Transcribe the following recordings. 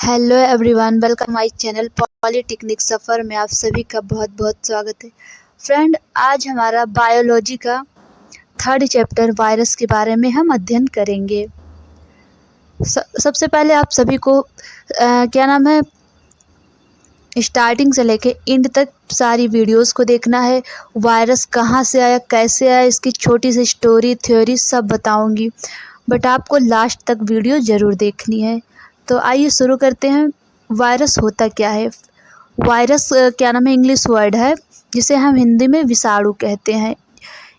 Hello everyone, welcome my channel polytechnic सफ़र में आप सभी का बहुत बहुत स्वागत है। फ्रेंड, आज हमारा बायोलॉजी का थर्ड चैप्टर वायरस के बारे में हम अध्ययन करेंगे। सबसे पहले आप सभी को स्टार्टिंग से लेके एंड तक सारी वीडियोस को देखना है। वायरस कहाँ से आया, कैसे आया, इसकी छोटी सी स्टोरी, थ्योरी सब बताऊंगी, बट आपको लास्ट तक वीडियो ज़रूर देखनी है। तो आइए शुरू करते हैं। वायरस होता क्या है? वायरस इंग्लिश वर्ड है जिसे हम हिंदी में विषाणु कहते हैं।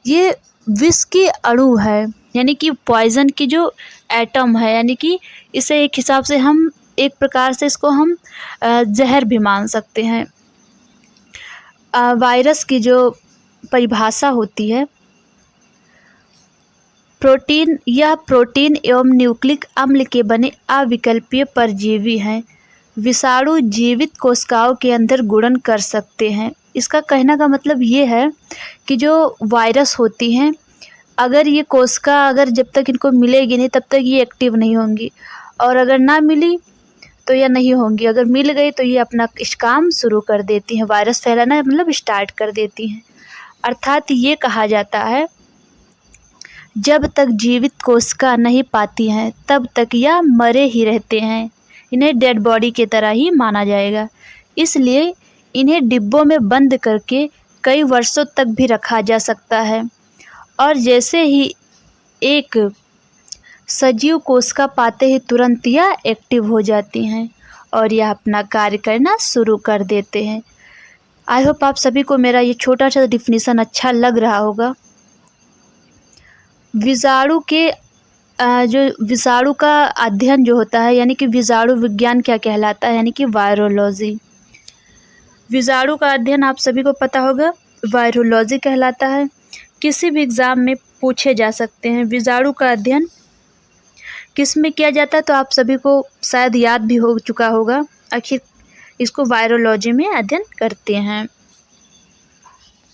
ये विष की अणु है, यानी कि पॉइजन की जो एटम है, यानी कि इसे एक हिसाब से हम एक प्रकार से इसको हम जहर भी मान सकते हैं। वायरस की जो परिभाषा होती है, प्रोटीन एवं न्यूक्लिक अम्ल के बने अविकल्पीय परजीवी हैं। विषाणु जीवित कोशिकाओं के अंदर गुणन कर सकते हैं। इसका कहने का मतलब ये है कि जो वायरस होती हैं, अगर ये कोशिका जब तक इनको मिलेगी नहीं तब तक ये एक्टिव नहीं होंगी, और अगर ना मिली तो यह नहीं होंगी। अगर मिल गई तो ये अपना काम शुरू कर देती हैं, वायरस फैलाना मतलब स्टार्ट कर देती हैं। अर्थात ये कहा जाता है, जब तक जीवित कोशिका नहीं पाती हैं तब तक यह मरे ही रहते हैं। इन्हें डेड बॉडी की तरह ही माना जाएगा। इसलिए इन्हें डिब्बों में बंद करके कई वर्षों तक भी रखा जा सकता है, और जैसे ही एक सजीव कोशिका पाते ही तुरंत यह एक्टिव हो जाती हैं और यह अपना कार्य करना शुरू कर देते हैं। आई होप आप सभी को मेरा ये छोटा सा डिफिनीसन अच्छा लग रहा होगा। विषाणु के जो विषाणु का अध्ययन जो होता है, यानी कि विषाणु विज्ञान क्या कहलाता है, यानी कि वायरोलॉजी। विषाणु का अध्ययन आप सभी को पता होगा, वायरोलॉजी कहलाता है। किसी भी एग्ज़ाम में पूछे जा सकते हैं विषाणु का अध्ययन किस में किया जाता है, तो आप सभी को शायद याद भी हो चुका होगा। आखिर इसको वायरोलॉजी में अध्ययन करते हैं।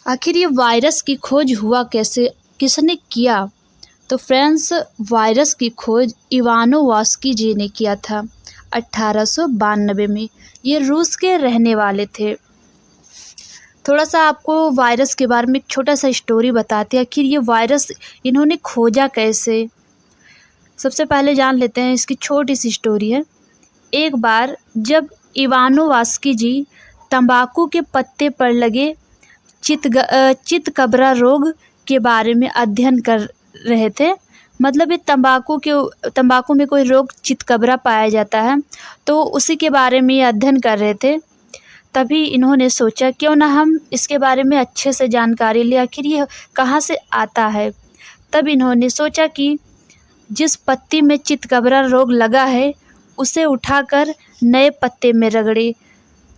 आखिर ये वायरस की खोज हुआ कैसे, किसने किया? तो फ्रेंड्स, वायरस की खोज इवानोवास्की जी ने किया था 1892 में। ये रूस के रहने वाले थे। थोड़ा सा आपको वायरस के बारे में एक छोटा सा स्टोरी बताते हैं। आखिर ये वायरस इन्होंने खोजा कैसे, सबसे पहले जान लेते हैं। इसकी छोटी सी स्टोरी है। एक बार जब इवानोवास्की जी तंबाकू के पत्ते पर लगे चितकबरा रोग के बारे में अध्ययन कर रहे थे, मतलब ये तंबाकू में कोई रोग चितकबरा पाया जाता है, तो उसी के बारे में ये अध्ययन कर रहे थे। तभी इन्होंने सोचा क्यों ना हम इसके बारे में अच्छे से जानकारी लें, आखिर ये कहाँ से आता है। तब इन्होंने सोचा कि जिस पत्ती में चितकबरा रोग लगा है उसे उठाकर नए पत्ते में रगड़े।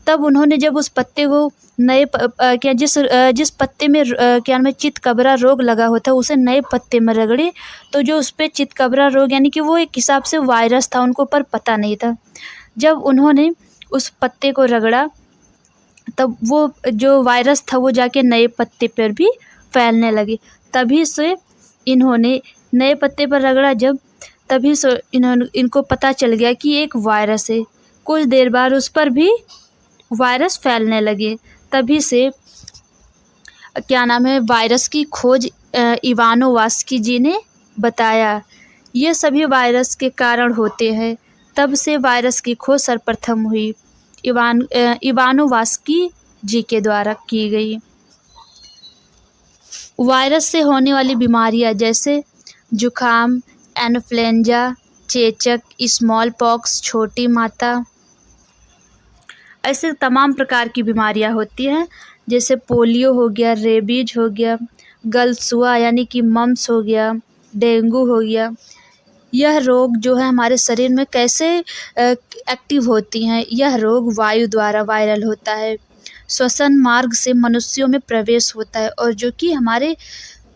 तब उन्होंने जब उस पत्ते को जिस पत्ते में चितकबरा रोग लगा होता उसे नए पत्ते में रगड़े, तो जो उस पर चितकबरा रोग, यानी कि वो एक हिसाब से वायरस था, उनको पर पता नहीं था। जब उन्होंने उस पत्ते को रगड़ा तब वो जो वायरस था वो जाके नए पत्ते पर भी फैलने लगे। तभी से इन्होंने नए पत्ते पर रगड़ा जब, तभी से इनको पता चल गया कि एक वायरस है। कुछ देर बाद उस पर भी वायरस फैलने लगे। तभी से वायरस की खोज इवानोवास्की जी ने बताया। ये सभी वायरस के कारण होते हैं। तब से वायरस की खोज सर्वप्रथम हुई इवानोवास्की जी के द्वारा की गई। वायरस से होने वाली बीमारियां जैसे जुखाम, इन्फ्लुएंजा, चेचक, स्मॉल पॉक्स, छोटी माता, ऐसे तमाम प्रकार की बीमारियां होती हैं। जैसे पोलियो हो गया, रेबीज हो गया, गलसुआ यानी कि मम्स हो गया, डेंगू हो गया। यह रोग जो है हमारे शरीर में कैसे एक्टिव होती हैं। यह रोग वायु द्वारा वायरल होता है, श्वसन मार्ग से मनुष्यों में प्रवेश होता है, और जो कि हमारे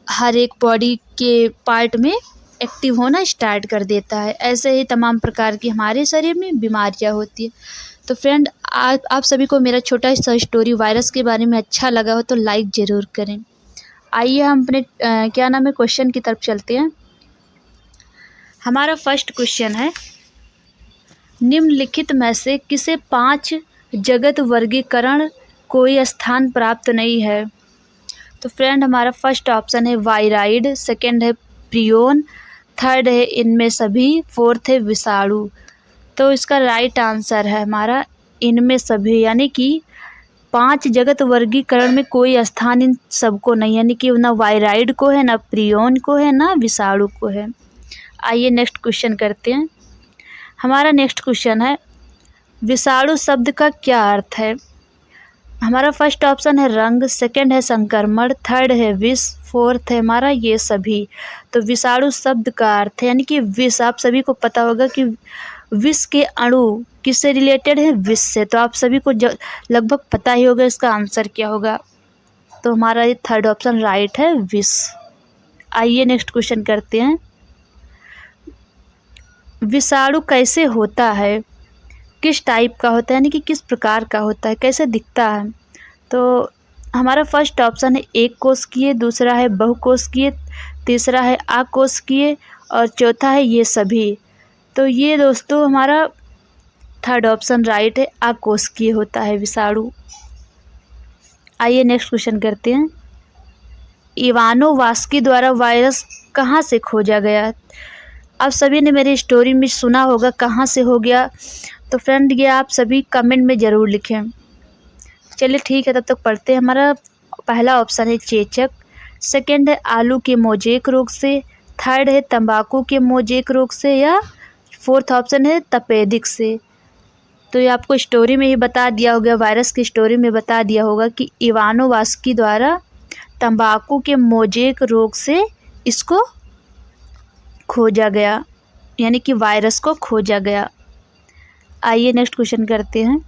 हर एक बॉडी के पार्ट में एक्टिव होना स्टार्ट कर देता है। ऐसे ही तमाम प्रकार की हमारे शरीर में बीमारियां होती है। तो फ्रेंड, आप सभी को मेरा छोटा सा स्टोरी वायरस के बारे में अच्छा लगा हो तो लाइक ज़रूर करें। आइए हम अपने क्वेश्चन की तरफ चलते हैं। हमारा फर्स्ट क्वेश्चन है, निम्नलिखित में से किसे 5 जगत वर्गीकरण कोई स्थान प्राप्त नहीं है? तो फ्रेंड हमारा फर्स्ट ऑप्शन है वायराइड, सेकंड है प्रियोन, थर्ड है इनमें सभी, फोर्थ है विषाणु। तो इसका राइट आंसर है हमारा इनमें सभी, यानी कि 5 जगत वर्गीकरण में कोई स्थान इन सबको नहीं, यानी कि ना वायराइड को है, ना प्रियोन को है, ना विषाणु को है। आइए नेक्स्ट क्वेश्चन करते हैं। हमारा नेक्स्ट क्वेश्चन है विषाणु शब्द का क्या अर्थ है? हमारा फर्स्ट ऑप्शन है रंग, सेकंड है संक्रमण, थर्ड है विष, फोर्थ है हमारा ये सभी। तो विषाणु शब्द का अर्थ है, यानी कि विष, आप सभी को पता होगा कि विष के अणु किससे रिलेटेड है? विष से। तो आप सभी को लगभग पता ही होगा इसका आंसर क्या होगा। तो हमारा ये थर्ड ऑप्शन राइट है, विष। आइए नेक्स्ट क्वेश्चन करते हैं। विषाणु कैसे होता है, किस टाइप का होता है, यानी कि किस प्रकार का होता है, कैसे दिखता है? तो हमारा फर्स्ट ऑप्शन है एक कोशिकीय, दूसरा है बहुकोशिकीय, तीसरा है अकोशिकीय और चौथा है ये सभी। तो ये दोस्तों हमारा थर्ड ऑप्शन राइट है, अकोशिकीय होता है विषाणु। आइए नेक्स्ट क्वेश्चन करते हैं। इवानोवास्की द्वारा वायरस कहाँ से खोजा गया? आप सभी ने मेरी स्टोरी में सुना होगा कहाँ से हो गया, तो फ्रेंड ये आप सभी कमेंट में ज़रूर लिखें। चलिए ठीक है, तब तक पढ़ते हैं। हमारा पहला ऑप्शन है चेचक, सेकंड है आलू के मोजेक रोग से, थर्ड है तंबाकू के मोजेक रोग से, या फोर्थ ऑप्शन है तपेदिक से। तो ये आपको स्टोरी में ही बता दिया होगा, वायरस की स्टोरी में बता दिया होगा कि इवानोवास्की द्वारा तंबाकू के मोजेक रोग से इसको खोजा गया, यानी कि वायरस को खोजा गया। आइए नेक्स्ट क्वेश्चन करते हैं।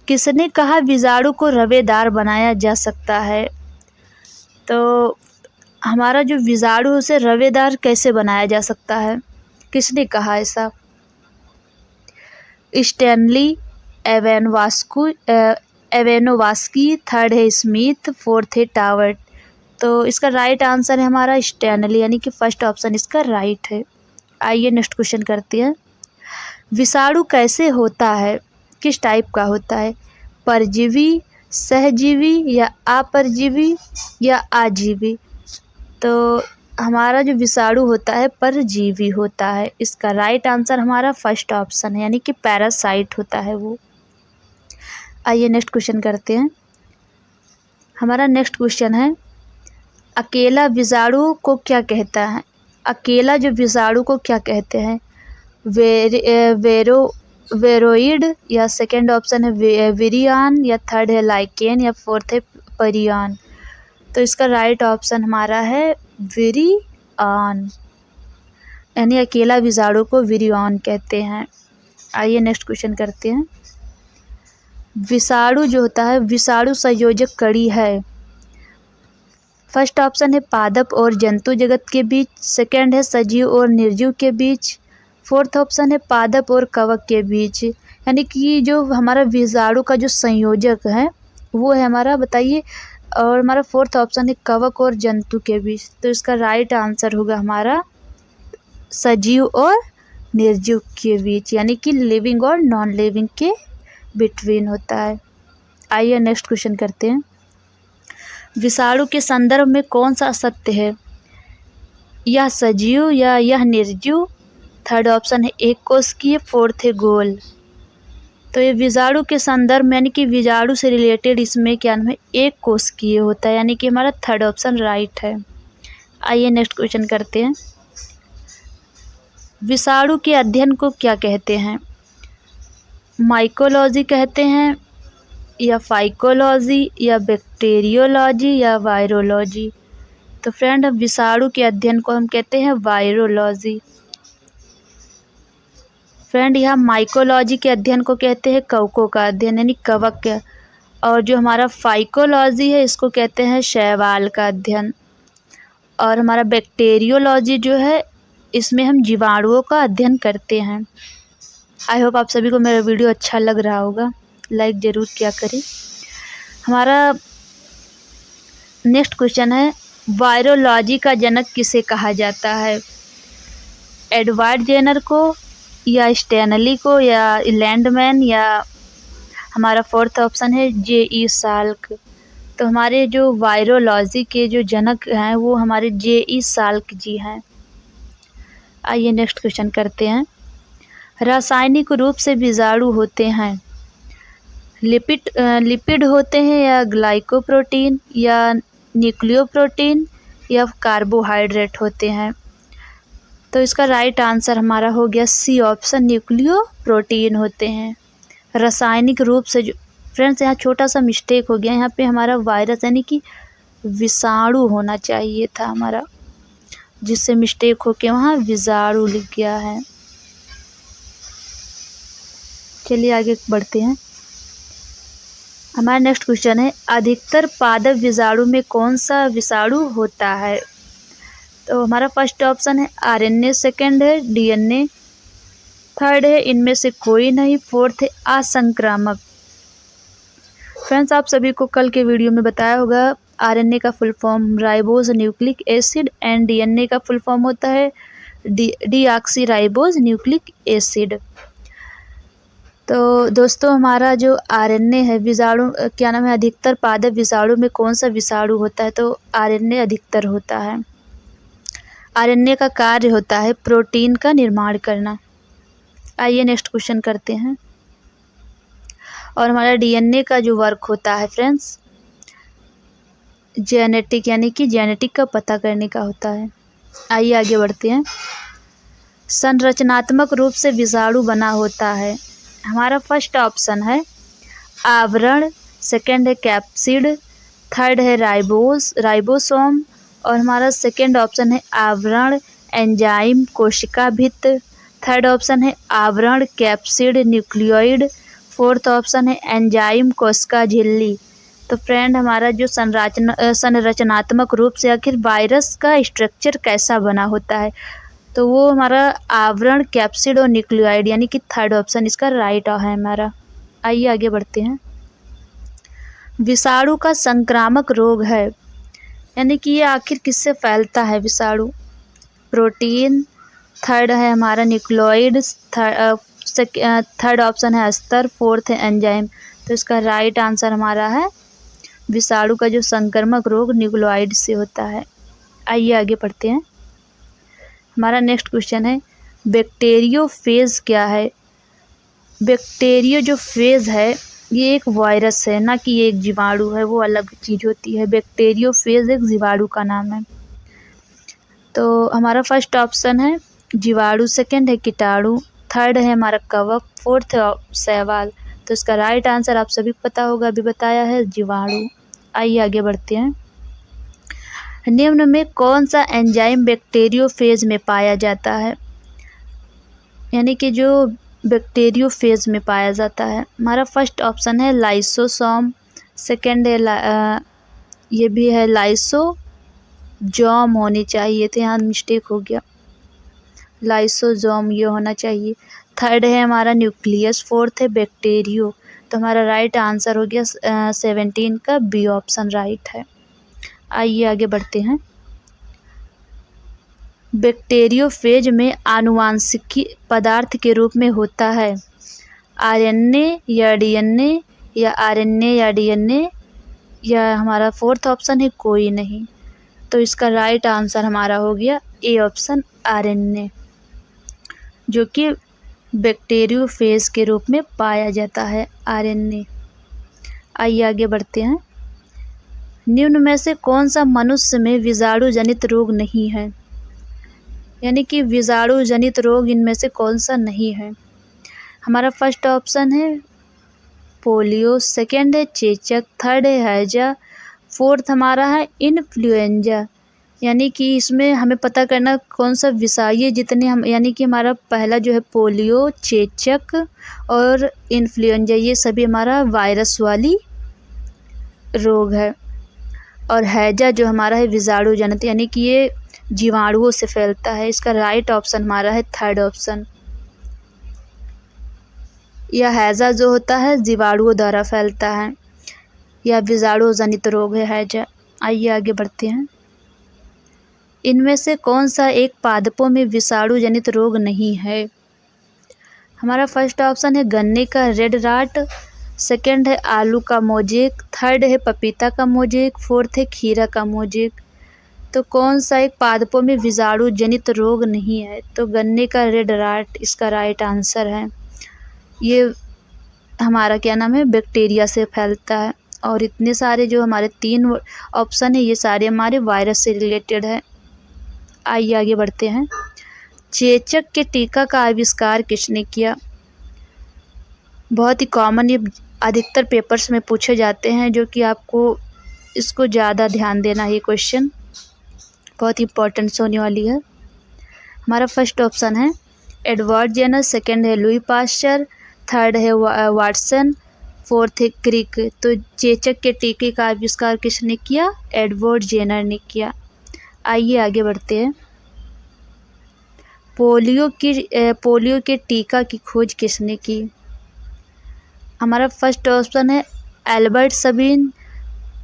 किसने कहा विषाणु को रवेदार बनाया जा सकता है? तो हमारा जो विषाणु है उसे रवेदार कैसे बनाया जा सकता है, किसने कहा ऐसा? स्टैनली एवेनोवास्की, थर्ड है स्मिथ, फोर्थ है टावर्ट। तो इसका राइट आंसर है हमारा स्टैनली, यानी कि फर्स्ट ऑप्शन इसका राइट है। आइए नेक्स्ट क्वेश्चन करते हैं। विषाणु कैसे होता है, किस टाइप का होता है? परजीवी, सहजीवी या अपरजीवी या आजीवी? तो हमारा जो विषाणु होता है परजीवी होता है। इसका राइट आंसर हमारा फर्स्ट ऑप्शन है, यानी कि पैरासाइट होता है वो। आइए नेक्स्ट क्वेश्चन करते हैं। हमारा नेक्स्ट क्वेश्चन है अकेला विषाणु को क्या कहता है? अकेला जो विषाणु को क्या कहते हैं? वेरोइड, या सेकंड ऑप्शन है विरियान, या थर्ड है लाइकेन, या फोर्थ है परियान। तो इसका राइट ऑप्शन हमारा है विरियान, यानी अकेला विषाणु को विरियान कहते हैं। आइए नेक्स्ट क्वेश्चन करते हैं। विषाणु जो होता है विषाणु संयोजक कड़ी है। फर्स्ट ऑप्शन है पादप और जंतु जगत के बीच, सेकंड है सजीव और निर्जीव के बीच, फोर्थ ऑप्शन है पादप और कवक के बीच। यानी कि जो हमारा विषाणु का जो संयोजक है वो है हमारा, बताइए, और हमारा फोर्थ ऑप्शन है कवक और जंतु के बीच। तो इसका राइट आंसर होगा हमारा सजीव और निर्जीव के बीच, यानी कि लिविंग और नॉन लिविंग के बिटवीन होता है। आइए नेक्स्ट क्वेश्चन करते हैं। विषाणु के संदर्भ में कौन सा सत्य है? यह सजीव या यह निर्जीव? थर्ड ऑप्शन है एक कोशिकीय, फोर्थ है गोल। तो ये विषाणु के संदर्भ में, यानी कि विषाणु से रिलेटेड इसमें क्या नाम है, एक कोशिकीय होता है, यानी कि हमारा थर्ड ऑप्शन राइट है। आइए नेक्स्ट क्वेश्चन करते हैं। विषाणु के अध्ययन को क्या कहते हैं? माइकोलॉजी कहते हैं, या फाइकोलॉजी, या बैक्टीरियोलॉजी, या वायरोलॉजी? तो फ्रेंड विषाणु के अध्ययन को हम कहते हैं वायरोलॉजी। फ्रेंड यहाँ माइकोलॉजी के अध्ययन को कहते हैं कवकों का अध्ययन, यानी कवक का। और जो हमारा फाइकोलॉजी है इसको कहते हैं शैवाल का अध्ययन। और हमारा बैक्टीरियोलॉजी जो है इसमें हम जीवाणुओं का अध्ययन करते हैं। आई होप आप सभी को मेरा वीडियो अच्छा लग रहा होगा, लाइक ज़रूर किया करें। हमारा नेक्स्ट क्वेश्चन है वायरोलॉजी का जनक किसे कहा जाता है? एडवर्ड जेनर को, या स्टैनली को या लैंडमैन या हमारा फोर्थ ऑप्शन है J.E. साल्क। तो हमारे जो वायरोलॉजी के जो जनक हैं वो हमारे J.E. साल्क जी हैं। आइए नेक्स्ट क्वेश्चन करते हैं। रासायनिक रूप से विषाणु होते हैं लिपिड होते हैं या ग्लाइकोप्रोटीन या न्यूक्लियोप्रोटीन या कार्बोहाइड्रेट होते हैं। तो इसका राइट आंसर हमारा हो गया सी ऑप्शन, न्यूक्लियोप्रोटीन होते हैं। रासायनिक रूप से जो फ्रेंड्स यहाँ छोटा सा मिस्टेक हो गया, यहाँ पे हमारा वायरस यानी कि विषाणु होना चाहिए था हमारा, जिससे मिस्टेक हो के वहाँ विषाणु लिख गया है। चलिए आगे बढ़ते हैं। हमारा नेक्स्ट क्वेश्चन है अधिकतर पादप विषाणु में कौन सा विषाणु होता है। तो हमारा फर्स्ट ऑप्शन है RNA, सेकंड है DNA, थर्ड है इनमें से कोई नहीं, फोर्थ है असंक्रामक। फ्रेंड्स आप सभी को कल के वीडियो में बताया होगा RNA का full form ribose nucleic acid and DNA का फुल फॉर्म होता है डीऑक्सी राइबोज न्यूक्लिक एसिड। तो दोस्तों हमारा जो RNA है विषाणु क्या नाम है, अधिकतर पादप विषाणु में कौन सा विषाणु होता है। तो RNA अधिकतर होता है। RNA का कार्य होता है प्रोटीन का निर्माण करना। आइए नेक्स्ट क्वेश्चन करते हैं। और हमारा DNA का जो वर्क होता है फ्रेंड्स जेनेटिक यानी कि जेनेटिक का पता करने का होता है। आइए आगे बढ़ते हैं। संरचनात्मक रूप से विषाणु बना होता है। हमारा फर्स्ट ऑप्शन है आवरण, सेकंड है कैप्सिड, थर्ड है राइबोसोम और हमारा सेकंड ऑप्शन है आवरण एंजाइम कोशिका भित्त, थर्ड ऑप्शन है आवरण कैप्सिड न्यूक्लियोइड, फोर्थ ऑप्शन है एंजाइम कोशिका झिल्ली। तो फ्रेंड हमारा जो संरचनात्मक रूप से आखिर वायरस का स्ट्रक्चर कैसा बना होता है, तो वो हमारा आवरण कैप्सिड और न्यूक्लियोइड यानी कि थर्ड ऑप्शन इसका राइट है हमारा। आइए आगे बढ़ते हैं। विषाणु का संक्रामक रोग है यानी कि ये आखिर किससे फैलता है विषाणु। प्रोटीन, थर्ड है हमारा न्यूक्लियोइड, थर्ड ऑप्शन है अस्तर, फोर्थ है एंजाइम। तो इसका राइट आंसर हमारा है विषाणु का जो संक्रामक रोग न्यूक्लियोइड से होता है। आइए आगे बढ़ते हैं। हमारा नेक्स्ट क्वेश्चन है बैक्टीरियोफेज क्या है। बैक्टीरियो जो फेज है ये एक वायरस है, ना कि ये एक जीवाणु है, वो अलग चीज़ होती है। बैक्टीरियोफेज एक जीवाणु का नाम है। तो हमारा फर्स्ट ऑप्शन है जीवाणु, सेकंड है कीटाणु, थर्ड है हमारा कवक, फोर्थ है शैवाल। तो इसका राइट आंसर आप सभी को पता होगा, अभी बताया है जीवाणु। आइए आगे बढ़ते हैं। निम्न में कौन सा एंजाइम बैक्टीरियोफेज में पाया जाता है, यानी कि जो बैक्टीरियोफेज में पाया जाता है। हमारा फर्स्ट ऑप्शन है लाइसोसोम, सेकंड है ये भी है लाइसोजोम होनी चाहिए थे, यहाँ मिस्टेक हो गया, लाइसोजोम ये होना चाहिए। थर्ड है हमारा न्यूक्लियस, फोर्थ है बैक्टीरियो। तो हमारा राइट आंसर हो गया 17 का बी ऑप्शन राइट है। आइए आगे बढ़ते हैं। बैक्टीरियोफेज में आनुवांशिकी पदार्थ के रूप में होता है RNA या DNA या RNA या DNA या हमारा फोर्थ ऑप्शन है कोई नहीं। तो इसका राइट आंसर हमारा हो गया ए ऑप्शन RNA, जो कि बैक्टीरियोफेज के रूप में पाया जाता है RNA। आइए आगे बढ़ते हैं। निम्न में से कौन सा मनुष्य में विषाणु जनित रोग नहीं है, यानी कि विषाणु जनित रोग इनमें से कौन सा नहीं है। हमारा फर्स्ट ऑप्शन है पोलियो, सेकंड है चेचक, थर्ड है हैजा, फोर्थ हमारा है इन्फ्लुएंजा। यानी कि इसमें हमें पता करना कौन सा विषाणु जितने हम, यानी कि हमारा पहला जो है पोलियो, चेचक और इन्फ्लुएंजा, ये सभी हमारा वायरस वाली रोग है। और हैजा जो हमारा है विषाणु जनित, यानी कि ये जीवाणुओं से फैलता है। इसका राइट ऑप्शन हमारा है थर्ड ऑप्शन। यह हैजा जो होता है जीवाणुओं द्वारा फैलता है, यह विषाणु जनित रोग है हैजा। आइए आगे बढ़ते हैं। इनमें से कौन सा एक पादपों में विषाणु जनित रोग नहीं है। हमारा फर्स्ट ऑप्शन है गन्ने का रेड राट, सेकंड है आलू का मोजेक, थर्ड है पपीता का मोजेक, फोर्थ है खीरा का मोजेक। तो कौन सा एक पादपों में विषाणु जनित रोग नहीं है? तो गन्ने का रेड राट इसका राइट आंसर है। ये हमारा क्या नाम है, बैक्टीरिया से फैलता है। और इतने सारे जो हमारे 3 ऑप्शन है ये सारे हमारे वायरस से रिलेटेड है। आइए आगे बढ़ते हैं। चेचक के टीका का आविष्कार किसने किया? बहुत ही कॉमन, ये अधिकतर पेपर्स में पूछे जाते हैं, जो कि आपको इसको ज़्यादा ध्यान देना है। ये क्वेश्चन बहुत इंपॉर्टेंट होने वाली है। हमारा फर्स्ट ऑप्शन है एडवर्ड जेनर, सेकंड है लुई पास्चर, थर्ड है वाटसन, फोर्थ है क्रिक। तो चेचक के टीके का आविष्कार किसने किया? एडवर्ड जेनर ने किया। आइए आगे बढ़ते हैं। पोलियो के टीका की खोज किसने की? हमारा फर्स्ट ऑप्शन है एल्बर्ट सबीन,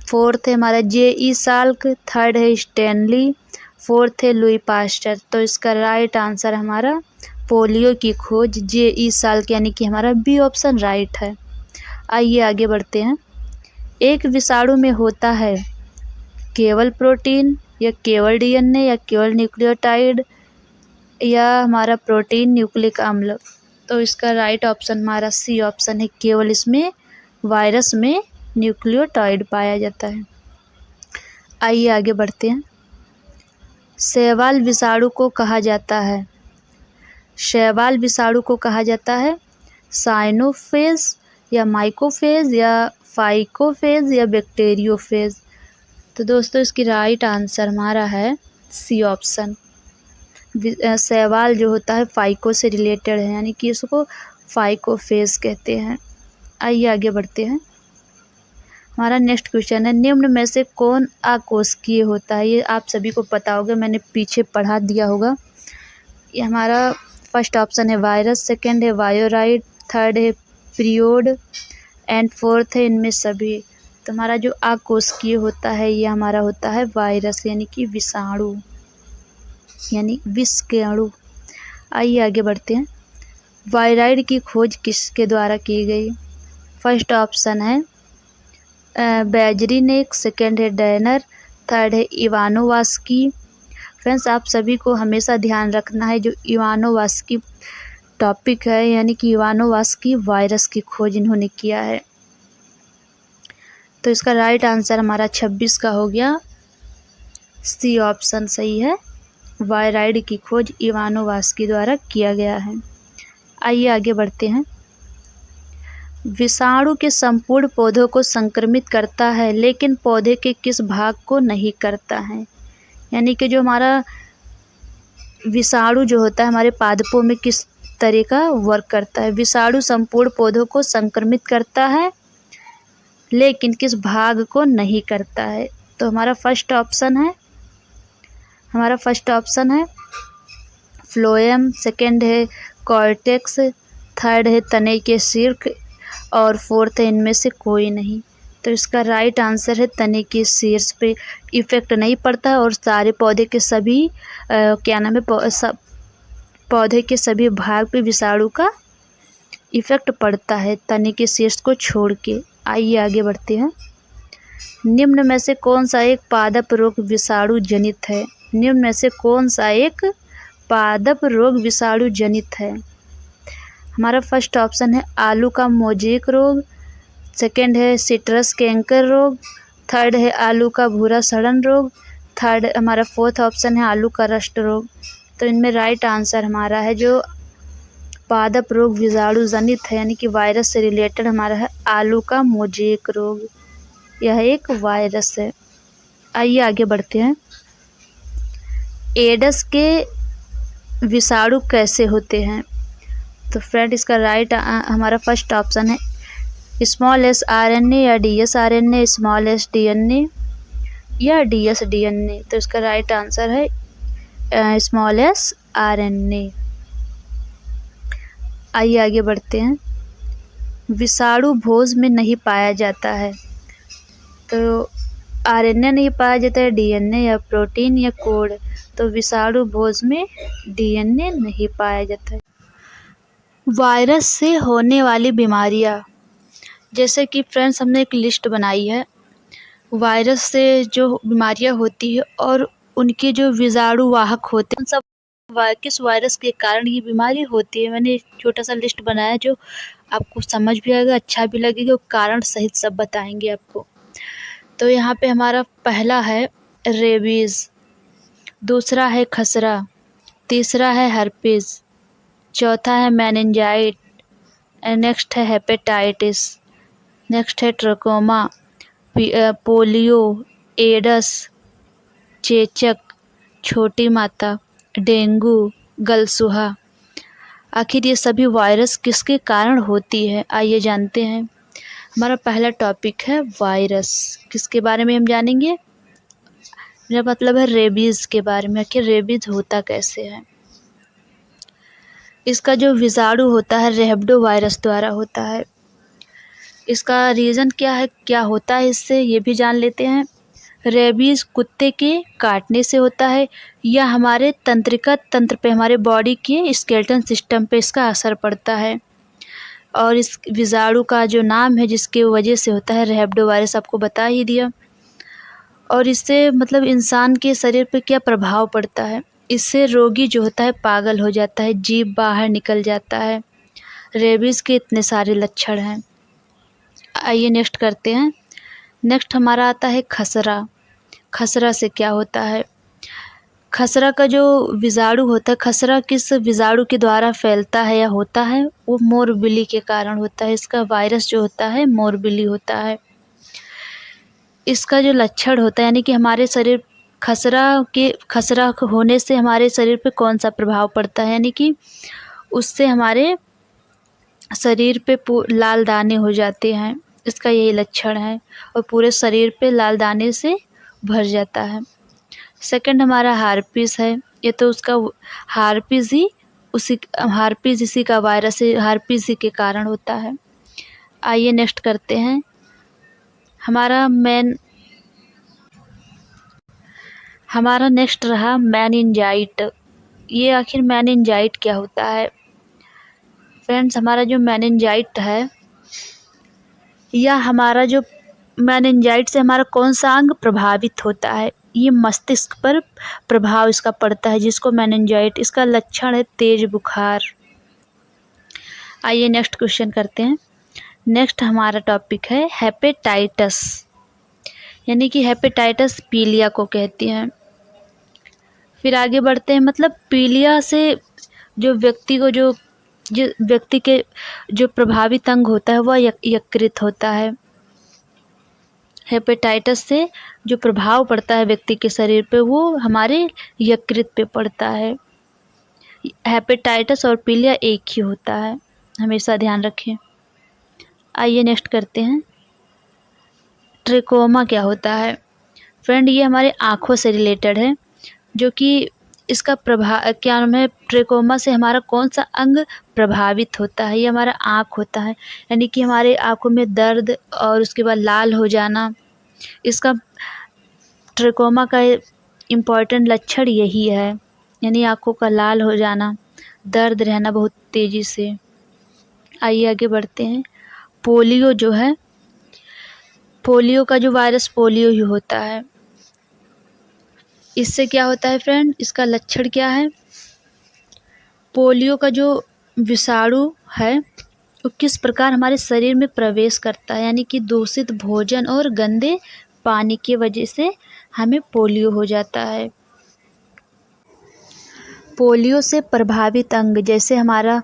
फोर्थ है हमारा J.E. साल्क, थर्ड है स्टैनली, फोर्थ है लुई पास्चर। तो इसका राइट आंसर हमारा पोलियो की खोज J.E. साल्क यानी कि हमारा बी ऑप्शन राइट है। आइए आगे बढ़ते हैं। एक विषाणु में होता है केवल प्रोटीन या केवल DNA या केवल न्यूक्लियोटाइड या हमारा प्रोटीन न्यूक्लिक अम्ल? तो इसका राइट ऑप्शन हमारा सी ऑप्शन है, केवल इसमें वायरस में न्यूक्लियोटाइड पाया जाता है। आइए आगे बढ़ते हैं। शैवाल विषाणु को कहा जाता है, शैवाल विषाणु को कहा जाता है साइनोफेज या माइकोफेज या फाइकोफेज या बैक्टीरियोफेज? तो दोस्तों इसकी राइट आंसर हमारा है सी ऑप्शन। शैवाल जो होता है फाइको से रिलेटेड है, यानी कि इसको फाइकोफेज कहते हैं। आइए आगे बढ़ते हैं। हमारा नेक्स्ट क्वेश्चन है निम्न में से कौन अकोशिकीय होता है? ये आप सभी को पता होगा, मैंने पीछे पढ़ा दिया होगा। ये हमारा फर्स्ट ऑप्शन है वायरस, सेकंड है वायोराइड, थर्ड है पीरियोड एंड फोर्थ है इनमें सभी। तो हमारा जो अकोशिकीय होता है ये हमारा होता है वायरस यानी कि विषाणु यानी विष के अणु। आइए आगे बढ़ते हैं। वायराइड की खोज किसके द्वारा की गई? फर्स्ट ऑप्शन है बेजरिनेक, सेकेंड है डैनर, थर्ड है इवानोवास्की। फ्रेंड्स आप सभी को हमेशा ध्यान रखना है जो इवानोवास्की टॉपिक है, यानी कि इवानोवास्की वायरस की खोज इन्होंने किया है। तो इसका राइट आंसर हमारा 26 का हो गया, सी ऑप्शन सही है। वायराइड की खोज इवानोवास्की द्वारा किया गया है। आइए आगे बढ़ते हैं। विषाणु के संपूर्ण पौधों को संक्रमित करता है लेकिन पौधे के किस भाग को नहीं करता है? यानी कि जो हमारा विषाणु जो होता है हमारे पादपों में किस तरह का वर्क करता है? विषाणु संपूर्ण पौधों को संक्रमित करता है लेकिन किस भाग को नहीं करता है? तो हमारा फर्स्ट ऑप्शन है फ्लोएम, सेकंड है कॉर्टेक्स, थर्ड है तने के शीर्ष और फोर्थ है इनमें से कोई नहीं। तो इसका राइट आंसर है तने के शीर्ष पे इफेक्ट नहीं पड़ता है और सारे पौधे के सभी पौधे के सभी भाग पे विषाणु का इफेक्ट पड़ता है तने के शीर्ष को छोड़ के। आइए आगे बढ़ते हैं। निम्न में से कौन सा एक पादप रोग विषाणु जनित है? निम्न में से कौन सा एक पादप रोग विषाणु जनित है? हमारा फर्स्ट ऑप्शन है आलू का मोजेक रोग, सेकंड है सिट्रस कैंकर रोग, थर्ड है आलू का भूरा सड़न रोग, थर्ड हमारा फोर्थ ऑप्शन है आलू का रस्ट रोग। तो इनमें राइट आंसर हमारा है जो पादप रोग विषाणु जनित है यानी कि वायरस से रिलेटेड हमारा है आलू का मोजेक रोग। यह एक वायरस है। आइए आगे बढ़ते हैं। एडस के विषाणु कैसे होते हैं? तो फ्रेंड इसका राइट हमारा फर्स्ट ऑप्शन है स्मॉल एस RNA या DS RNA, small S DNA या DS DNA। तो इसका राइट आंसर है स्मॉल एस RNA। आइए आगे बढ़ते हैं। विषाणु भोज में नहीं पाया जाता है, तो RNA नहीं पाया जाता है, DNA या प्रोटीन या कोड। तो विषाणु भोज में DNA नहीं पाया जाता है। वायरस से होने वाली बीमारियां, जैसे कि फ्रेंड्स हमने एक लिस्ट बनाई है वायरस से जो बीमारियां होती है और उनके जो विषाणु वाहक होते हैं, उन सब किस वायरस के कारण ये बीमारी होती है। मैंने एक छोटा सा लिस्ट बनाया जो आपको समझ भी आएगा, अच्छा भी लगेगा और कारण सहित सब बताएंगे आपको। तो यहाँ पे हमारा पहला है रेबीज़, दूसरा है खसरा, तीसरा है हर्पीज़, चौथा है मेनिंजाइट, नेक्स्ट है हेपेटाइटिस, नेक्स्ट है ट्रकोमा, पोलियो, एडस, चेचक, छोटी माता, डेंगू, गलसुहा। आखिर ये सभी वायरस किसके कारण होती है, आइए जानते हैं। हमारा पहला टॉपिक है वायरस। किसके बारे में हम जानेंगे? मेरा मतलब है रेबीज़ के बारे में। आखिर रेबीज़ होता कैसे है? इसका जो विषाणु होता है रेबडो वायरस द्वारा होता है। इसका रीज़न क्या है, क्या होता है इससे, ये भी जान लेते हैं। रेबीज़ कुत्ते के काटने से होता है या हमारे तंत्रिका तंत्र पे, हमारे बॉडी के स्केलेटन सिस्टम पे इसका असर पड़ता है। और इस विषाणु का जो नाम है जिसके वजह से होता है रेबडो वायरस, आपको बता ही दिया। और इससे मतलब इंसान के शरीर पे क्या प्रभाव पड़ता है, इससे रोगी जो होता है पागल हो जाता है, जीभ बाहर निकल जाता है। रेबीज़ के इतने सारे लक्षण हैं। आइए नेक्स्ट करते हैं। नेक्स्ट हमारा आता है खसरा। खसरा से क्या होता है? खसरा का जो विषाणु होता है, खसरा किस विषाणु के द्वारा फैलता है या होता है? वो मोरबिली के कारण होता है। इसका वायरस जो होता है मोरबिली होता है। इसका जो लक्षण होता है यानी कि हमारे शरीर खसरा होने से हमारे शरीर पे कौन सा प्रभाव पड़ता है, यानी कि उससे हमारे शरीर पे लाल दाने हो जाते हैं। इसका यही लक्षण है और पूरे शरीर पे लाल दाने से भर जाता है। सेकंड हमारा हार्पिस है। ये तो उसका हार्पिस इसी का वायरस है, हार्पिस ही के कारण होता है। आइए नेक्स्ट करते हैं। हमारा नेक्स्ट रहा मेनिंजाइट। ये आखिर मेनिंजाइट क्या होता है? फ्रेंड्स, हमारा जो मेनिंजाइट है या हमारा जो मेनिंजाइट से हमारा कौन सा अंग प्रभावित होता है? ये मस्तिष्क पर प्रभाव इसका पड़ता है, जिसको मेनिंजाइट। इसका लक्षण है तेज बुखार। आइए नेक्स्ट क्वेश्चन करते हैं। नेक्स्ट हमारा टॉपिक है हेपेटाइटिस, यानी कि हेपेटाइटिस पीलिया को कहती हैं। फिर आगे बढ़ते हैं। मतलब पीलिया से जो व्यक्ति के जो प्रभावित अंग होता है वह यकृत होता है। हेपेटाइटिस से जो प्रभाव पड़ता है व्यक्ति के शरीर पे वो हमारे यकृत पे पड़ता है। हेपेटाइटिस और पीलिया एक ही होता है, हमेशा ध्यान रखें। आइए नेक्स्ट करते हैं। ट्रिकोमा क्या होता है? फ्रेंड, ये हमारे आँखों से रिलेटेड है, जो कि इसका प्रभाव क्या नाम है, ट्रिकोमा से हमारा कौन सा अंग प्रभावित होता है? ये हमारा आँख होता है, यानी कि हमारे आँखों में दर्द और उसके बाद लाल हो जाना। इसका ट्रिकोमा का इम्पॉर्टेंट लक्षण यही है, यानी आँखों का लाल हो जाना, दर्द रहना बहुत तेज़ी से। आइए आगे बढ़ते हैं। पोलियो जो है, पोलियो का जो वायरस पोलियो ही होता है। इससे क्या होता है फ्रेंड, इसका लक्षण क्या है? पोलियो का जो विषाणु है वो किस प्रकार हमारे शरीर में प्रवेश करता है, यानी कि दूषित भोजन और गंदे पानी की वजह से हमें पोलियो हो जाता है। पोलियो से प्रभावित अंग जैसे हमारा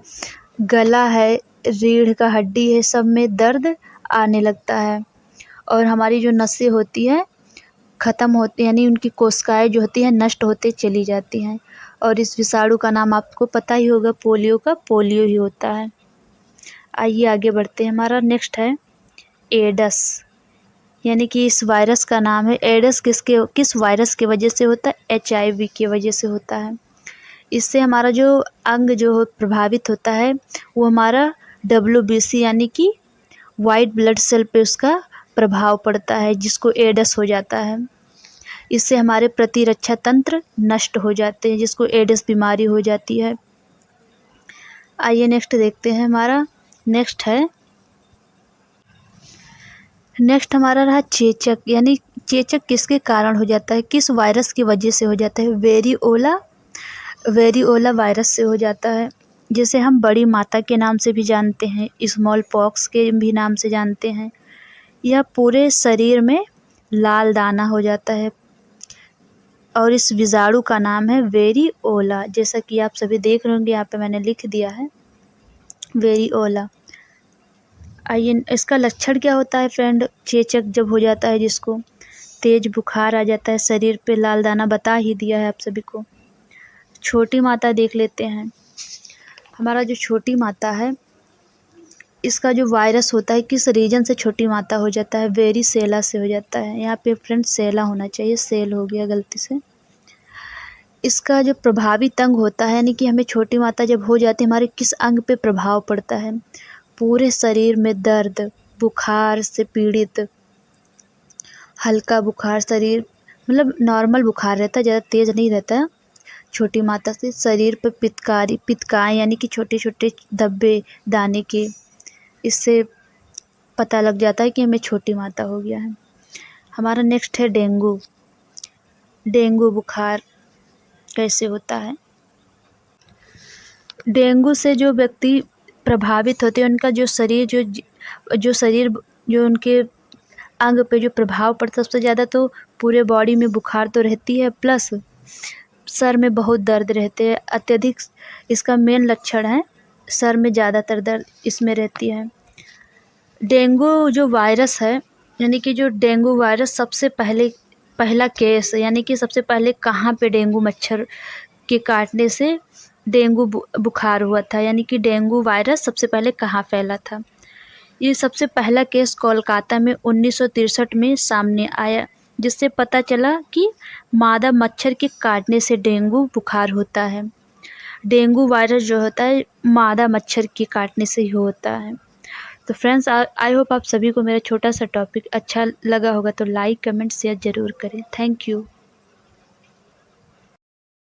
गला है, रीढ़ का हड्डी है, सब में दर्द आने लगता है और हमारी जो नसें होती हैं ख़त्म होती हैं, यानी उनकी कोशिकाएं जो होती हैं नष्ट होते चली जाती हैं। और इस विषाणु का नाम आपको पता ही होगा, पोलियो का पोलियो ही होता है। आइए आगे बढ़ते हैं। हमारा नेक्स्ट है एडस, यानी कि इस वायरस का नाम है एडस। किस वायरस की वजह से होता है? HIV की वजह से होता है। इससे हमारा जो अंग जो प्रभावित होता है वो हमारा WBC यानी कि वाइट ब्लड सेल पे उसका प्रभाव पड़ता है, जिसको एडस हो जाता है। इससे हमारे प्रतिरक्षा तंत्र नष्ट हो जाते हैं, जिसको एडस बीमारी हो जाती है। आइए नेक्स्ट देखते हैं। नेक्स्ट हमारा रहा चेचक, यानी चेचक किसके कारण हो जाता है, किस वायरस की वजह से हो जाता है। वेरिओला वायरस से हो जाता है, जिसे हम बड़ी माता के नाम से भी जानते हैं, स्मॉल पॉक्स के भी नाम से जानते हैं। यह पूरे शरीर में लाल दाना हो जाता है और इस विषाणु का नाम है वेरिओला। जैसा कि आप सभी देख रहे होंगे, यहाँ पे मैंने लिख दिया है वेरिओला। आइए, इसका लक्षण क्या होता है फ्रेंड। चेचक जब हो जाता है जिसको, तेज बुखार आ जाता है, शरीर पे लाल दाना, बता ही दिया है आप सभी को। छोटी माता देख लेते हैं। हमारा जो छोटी माता है, इसका जो वायरस होता है, किस रीजन से छोटी माता हो जाता है, वेरिसेला से हो जाता है। यहाँ पे फ्रेंड सेला होना चाहिए, सेल हो गया गलती से। इसका जो प्रभावित अंग होता है, यानी कि हमें छोटी माता जब हो जाती है, हमारे किस अंग पे प्रभाव पड़ता है। पूरे शरीर में दर्द, बुखार से पीड़ित, हल्का बुखार, शरीर मतलब नॉर्मल बुखार रहता है, ज़्यादा तेज़ नहीं रहता है। छोटी माता से शरीर पर पितकाएँ, यानी कि छोटे छोटे धब्बे दाने के, इससे पता लग जाता है कि हमें छोटी माता हो गया है। हमारा नेक्स्ट है डेंगू। डेंगू बुखार कैसे होता है। डेंगू से जो व्यक्ति प्रभावित होते हैं, उनका जो शरीर जो उनके अंग पे जो प्रभाव पड़ता है, सबसे ज़्यादा तो पूरे बॉडी में बुखार तो रहती है, प्लस सर में बहुत दर्द रहते हैं अत्यधिक। इसका मेन लक्षण है सर में ज़्यादातर दर्द इसमें रहती है। डेंगू जो वायरस है, यानी कि जो डेंगू वायरस सबसे पहला केस, यानी कि सबसे पहले कहाँ पे डेंगू मच्छर के काटने से डेंगू बुखार हुआ था, यानी कि डेंगू वायरस सबसे पहले कहाँ फैला था। ये सबसे पहला केस कोलकाता में 1963 में सामने आया, जिससे पता चला कि मादा मच्छर के काटने से डेंगू बुखार होता है। डेंगू वायरस जो होता है मादा मच्छर के काटने से ही होता है। तो फ्रेंड्स, आई होप आप सभी को मेरा छोटा सा टॉपिक अच्छा लगा होगा, तो लाइक कमेंट शेयर ज़रूर करें। Thank you.